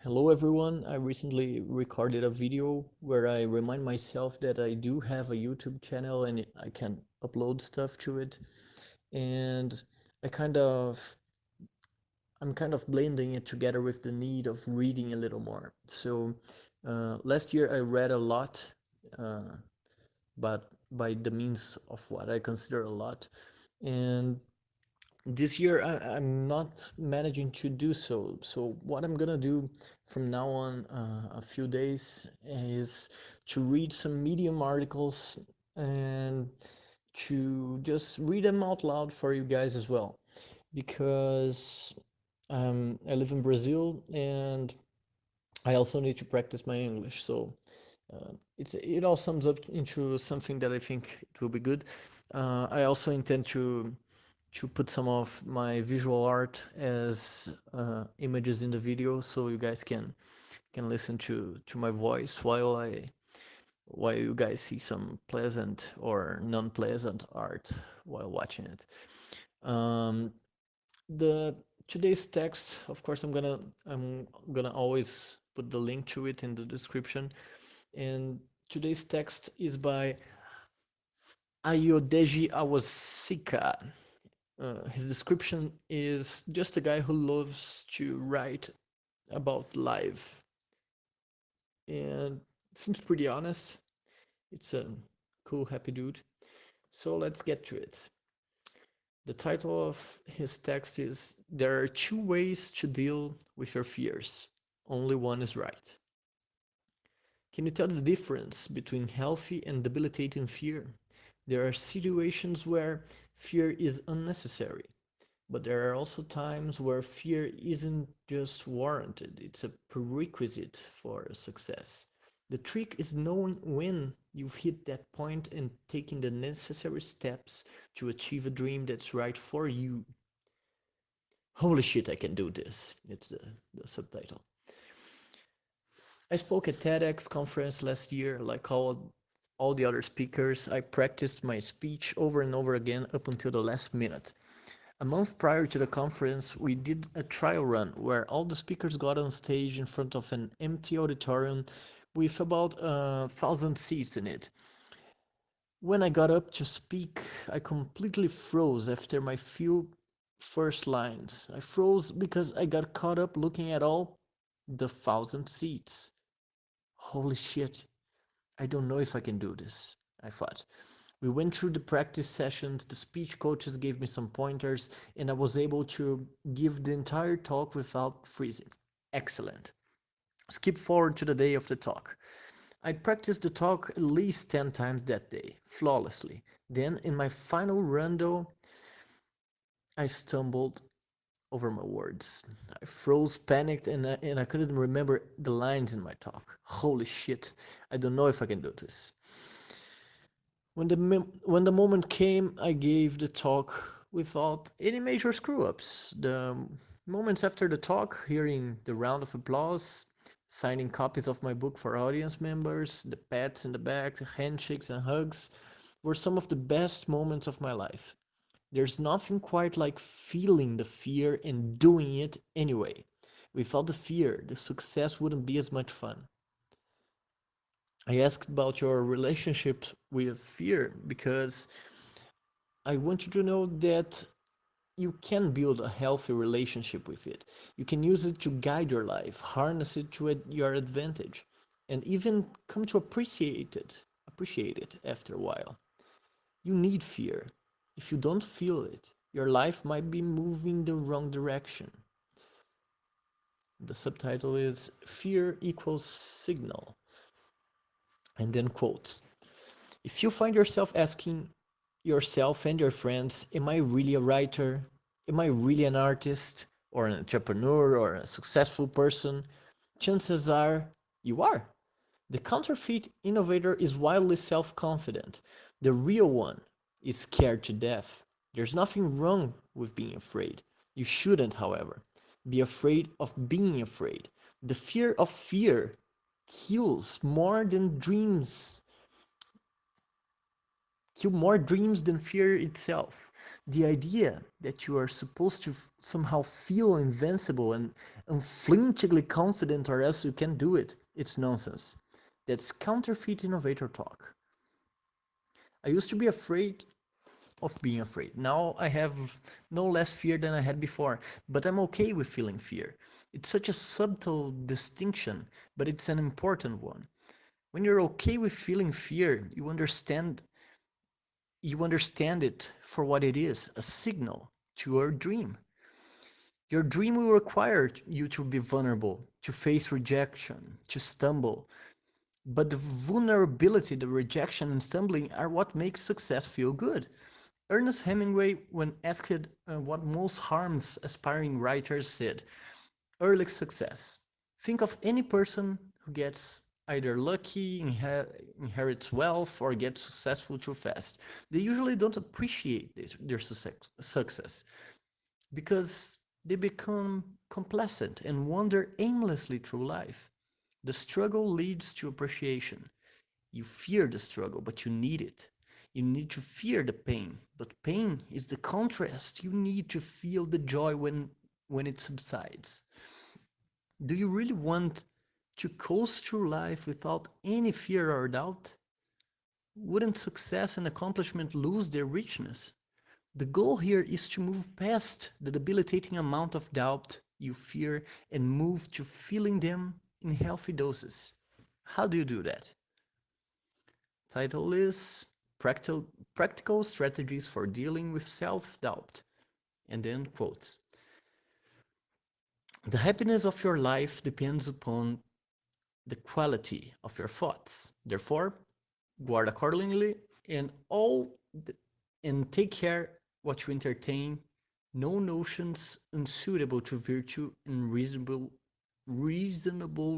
Hello everyone, I recently recorded a video where I remind myself that I do have a YouTube channel and I can upload stuff to it. And I kind of I'm kind of blending it together with the need of reading a little more. So last year I read a lot, uh, but by the means of what I consider a lot. And this year I'm not managing to do so. So what I'm gonna do from now on a few days is to read some Medium articles and to just read them out loud for you guys as well, because I live in Brazil and I also need to practice my English. So it all sums up into something that I think it will be good. I also intend to put some of my visual art as images in the video, so you guys can listen to my voice while you guys see some pleasant or non-pleasant art while watching it. Um, the today's text, of course, I'm gonna always put the link to it in the description. And today's text is by Ayodeji Awosika. His description is just a guy who loves to write about life, and it seems pretty honest. It's a cool, happy dude. So let's get to it. The title of his text is There are two ways to deal with your fears. Only one is right. Can you tell the difference between healthy and debilitating fear? There are situations where fear is unnecessary, but there are also times where fear isn't just warranted, it's a prerequisite for success. The trick is knowing when you've hit that point and taking the necessary steps to achieve a dream that's right for you. Holy shit, I can do this. It's the subtitle. I spoke at TEDx conference last year, like all the other speakers. I practiced my speech over and over again up until the last minute. A month prior to the conference, we did a trial run where all the speakers got on stage in front of an empty auditorium with about 1,000 seats in it. When I got up to speak, I completely froze after my few first lines. I froze because I got caught up looking at all the 1,000 seats. Holy shit, I don't know if I can do this, I thought. We went through the practice sessions, the speech coaches gave me some pointers, and I was able to give the entire talk without freezing. Excellent. Skip forward to the day of the talk. I practiced the talk at least 10 times that day, flawlessly. Then, in my final run, though, I stumbled over my words. I froze, panicked, and I couldn't remember the lines in my talk. Holy shit, I don't know if I can do this. When the moment came, I gave the talk without any major screw ups. The moments after the talk, hearing the round of applause, signing copies of my book for audience members, the pats in the back, the handshakes and hugs, were some of the best moments of my life. There's nothing quite like feeling the fear and doing it anyway. Without the fear, the success wouldn't be as much fun. I asked about your relationship with fear because I want you to know that you can build a healthy relationship with it. You can use it to guide your life, harness it to your advantage, and even come to appreciate it after a while. You need fear. If you don't feel it, your life might be moving the wrong direction. The subtitle is Fear Equals Signal, and then quotes. If you find yourself asking yourself and your friends, am I really a writer? Am I really an artist or an entrepreneur or a successful person? Chances are you are. The counterfeit innovator is wildly self confident. The real one is scared to death. There's nothing wrong with being afraid. You shouldn't, however, be afraid of being afraid. The fear of fear kills more than dreams kill more dreams than fear itself. The idea that you are supposed to somehow feel invincible and unflinchingly confident or else you can do it, it's nonsense. That's counterfeit innovator talk. I used to be afraid of being afraid. Now I have no less fear than I had before, but I'm okay with feeling fear. It's such a subtle distinction, but it's an important one. When you're okay with feeling fear, you understand it for what it is, a signal to your dream. Your dream will require you to be vulnerable, to face rejection, to stumble. But the vulnerability, the rejection, and stumbling are what makes success feel good. Ernest Hemingway, when asked what most harms aspiring writers, said, early success. Think of any person who gets either lucky, inherits wealth, or gets successful too fast. They usually don't appreciate their success because they become complacent and wander aimlessly through life. The struggle leads to appreciation. You fear the struggle, but you need it. You need to fear the pain, but pain is the contrast. You need to feel the joy when it subsides. Do you really want to coast through life without any fear or doubt? Wouldn't success and accomplishment lose their richness? The goal here is to move past the debilitating amount of doubt you fear and move to feeling them in healthy doses. How do you do that? Title is Practical Strategies for Dealing with Self-Doubt. And then quotes. The happiness of your life depends upon the quality of your thoughts. Therefore, guard accordingly and all the, and take care what you entertain, no notions unsuitable to virtue and reasonable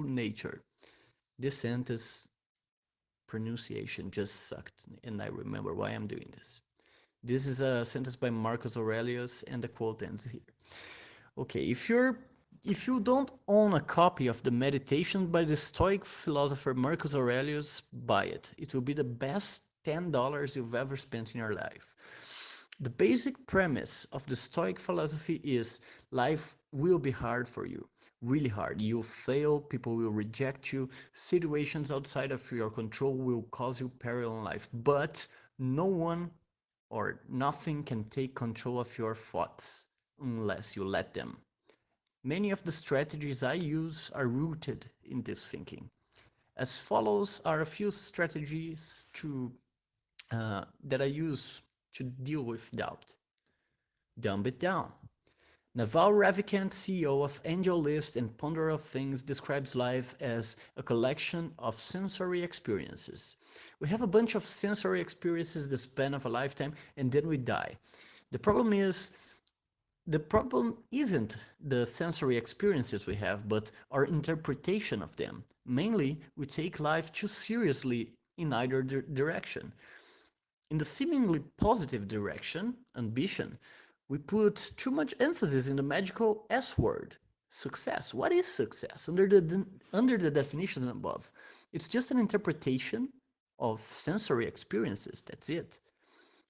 nature. This sentence pronunciation just sucked, and I remember why I'm doing this. This is a sentence by Marcus Aurelius, and the quote ends here. Okay, if you don't own a copy of the Meditation by the Stoic philosopher Marcus Aurelius, buy it. It will be the best $10 you've ever spent in your life. The basic premise of the Stoic philosophy is life will be hard for you, really hard. You'll fail, people will reject you, situations outside of your control will cause you peril in life, but no one or nothing can take control of your thoughts unless you let them. Many of the strategies I use are rooted in this thinking. As follows are a few strategies that I use to deal with doubt. Dumb it down. Naval Ravikant, CEO of AngelList and Ponder of Things, describes life as a collection of sensory experiences. We have a bunch of sensory experiences the span of a lifetime, and then we die. The problem is the problem isn't the sensory experiences we have, but our interpretation of them. Mainly, we take life too seriously in either direction. In the seemingly positive direction, ambition, we put too much emphasis in the magical S word, success. What is success? Under the definitions above, it's just an interpretation of sensory experiences. That's it.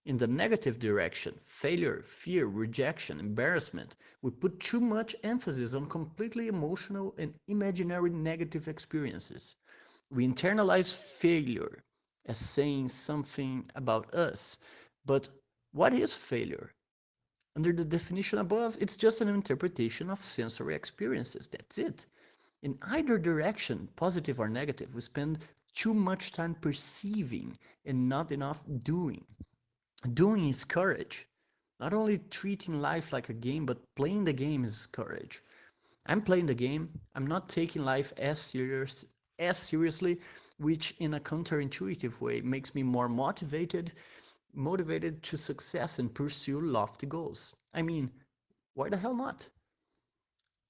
In the negative direction, failure, fear, rejection, embarrassment, we put too much emphasis on completely emotional and imaginary negative experiences. We internalize failure as saying something about us. But what is failure? Under the definition above, it's just an interpretation of sensory experiences. That's it. In either direction, positive or negative, we spend too much time perceiving and not enough doing. Doing is courage. Not only treating life like a game, but playing the game is courage. I'm playing the game. I'm not taking life as seriously, which in a counterintuitive way makes me more motivated to success and pursue lofty goals. I mean, why the hell not?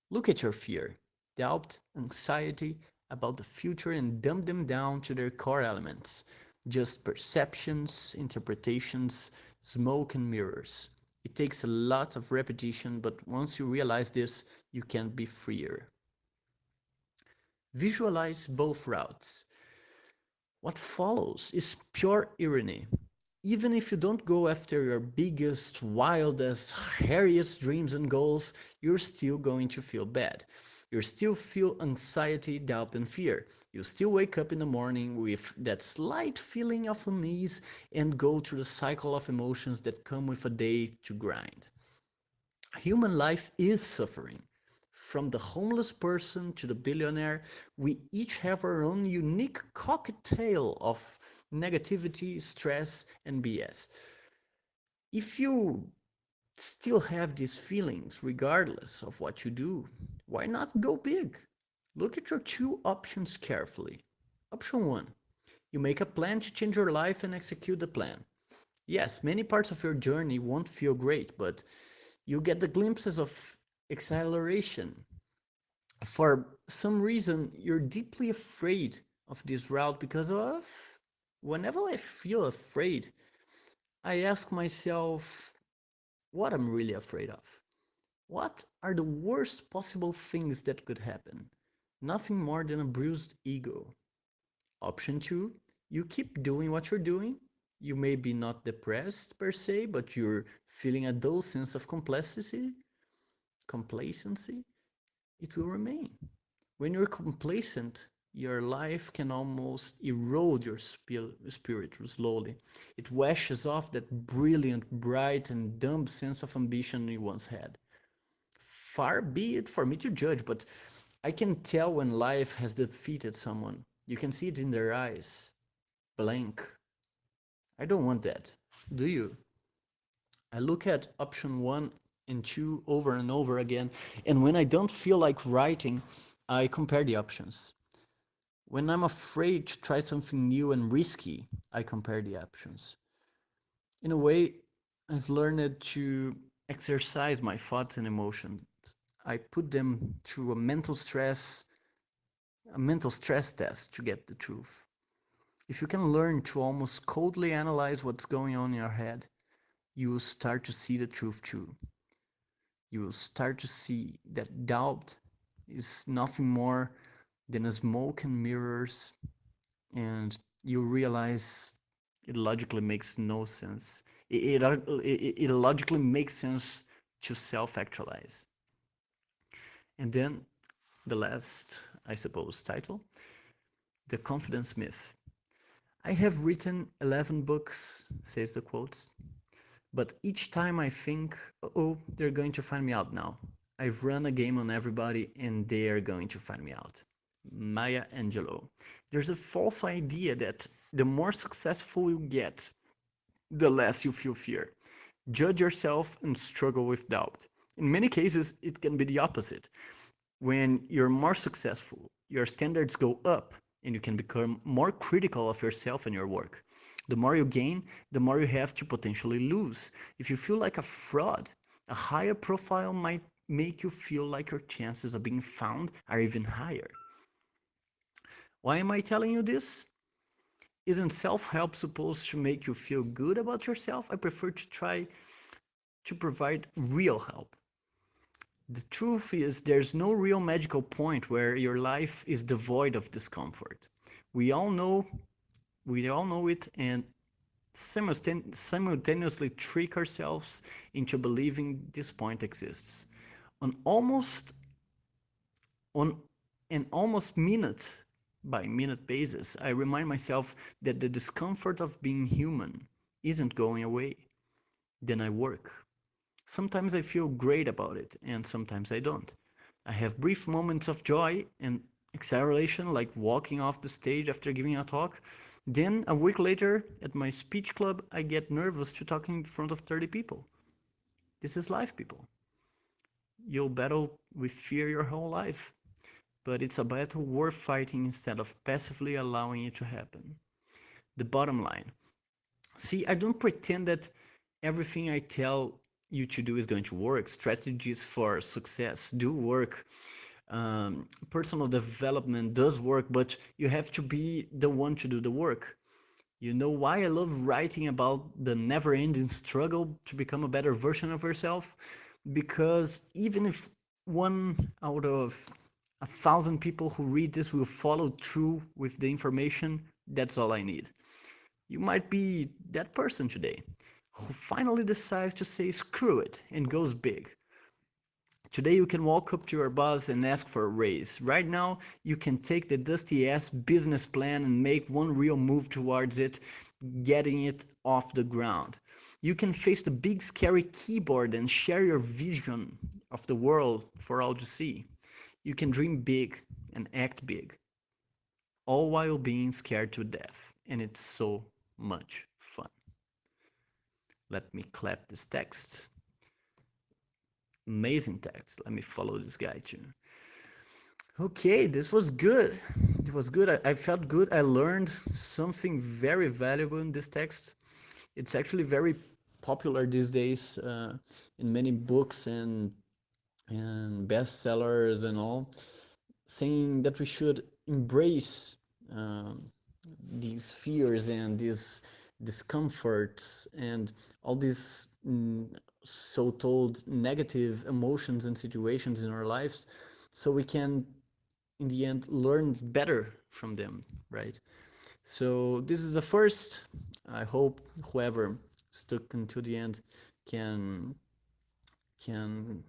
Look at your fear, doubt, anxiety about the future and dumb them down to their core elements. Just perceptions, interpretations, smoke and mirrors. It takes a lot of repetition, but once you realize this, you can be freer. Visualize both routes. What follows is pure irony. Even if you don't go after your biggest, wildest, hairiest dreams and goals, you're still going to feel bad. You still feel anxiety, doubt, and fear. You still wake up in the morning with that slight feeling of unease and go through the cycle of emotions that come with a day to grind. Human life is suffering. From the homeless person to the billionaire, we each have our own unique cocktail of negativity, stress, and BS. If you still have these feelings, regardless of what you do, why not go big? Look at your two options carefully. Option one, you make a plan to change your life and execute the plan. Yes, many parts of your journey won't feel great, but you get the glimpses of acceleration. For some reason, you're deeply afraid of this route because of whenever I feel afraid, I ask myself what I'm really afraid of. What are the worst possible things that could happen? Nothing more than a bruised ego. Option two, you keep doing what you're doing. You may be not depressed per se, but you're feeling a dull sense of complacency, it will remain. When you're complacent, your life can almost erode your spirit slowly. It washes off that brilliant, bright, and dumb sense of ambition you once had. Far be it for me to judge, but I can tell when life has defeated someone. You can see it in their eyes. Blank. I don't want that. Do you? I look at option one and two over and over again, and when I don't feel like writing, I compare the options. When I'm afraid to try something new and risky, I compare the options. In a way, I've learned to exercise my thoughts and emotions. I put them through a mental stress test to get the truth. If you can learn to almost coldly analyze what's going on in your head, you will start to see the truth too. You will start to see that doubt is nothing more than a smoke and mirrors, and you realize it logically makes no sense. It logically makes sense to self actualize. And then the last, I suppose, title, The Confidence Myth. I have written 11 books, says the quotes, but each time I think, oh, they're going to find me out now. I've run a game on everybody and they are going to find me out. Maya Angelou. There's a false idea that the more successful you get, the less you feel fear. Judge yourself and struggle with doubt. In many cases, it can be the opposite. When you're more successful, your standards go up and you can become more critical of yourself and your work. The more you gain, the more you have to potentially lose. If you feel like a fraud, a higher profile might make you feel like your chances of being found are even higher. Why am I telling you this? Isn't self help supposed to make you feel good about yourself? I prefer to try to provide real help. The truth is, there's no real magical point where your life is devoid of discomfort. We all know, we all know it, and simultaneously trick ourselves into believing this point exists. On almost on an almost minute by minute basis, I remind myself that the discomfort of being human isn't going away. Then I work. Sometimes I feel great about it, and sometimes I don't. I have brief moments of joy and exhilaration, like walking off the stage after giving a talk. Then, a week later, at my speech club, I get nervous to talk in front of 30 people. This is life, people. You'll battle with fear your whole life, but it's a battle worth fighting instead of passively allowing it to happen. The bottom line. See, I don't pretend that everything I tell you to do is going to work. Strategies for success do work. Personal development does work, but you have to be the one to do the work. You know why I love writing about the never ending struggle to become a better version of yourself? Because even if one out of 1,000 people who read this will follow through with the information, that's all I need. You might be that person today who finally decides to say screw it and goes big. Today you can walk up to your boss and ask for a raise. Right now, you can take the dusty ass business plan and make one real move towards it, getting it off the ground. You can face the big scary keyboard and share your vision of the world for all to see. You can dream big and act big, all while being scared to death. And it's so much fun. Let me clap this text. Amazing text. Let me follow this guy too. Okay, this was good. It was good. I felt good. I learned something very valuable in this text. It's actually very popular these days in many books and bestsellers and all, saying that we should embrace um, these fears and these discomforts and all these so-told negative emotions and situations in our lives, so we can in the end learn better from them, right? So this is the first. I hope whoever stuck until the end can can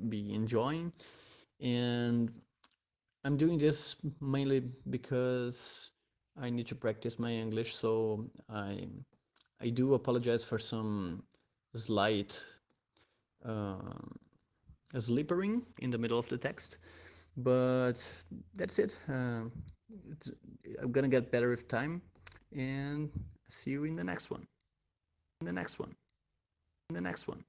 be enjoying. And I'm doing this mainly because I need to practice my English, so I do apologize for some slight uh, slippering in the middle of the text, but that's it. I'm gonna get better with time, and see you in the next one. In the next one. In the next one.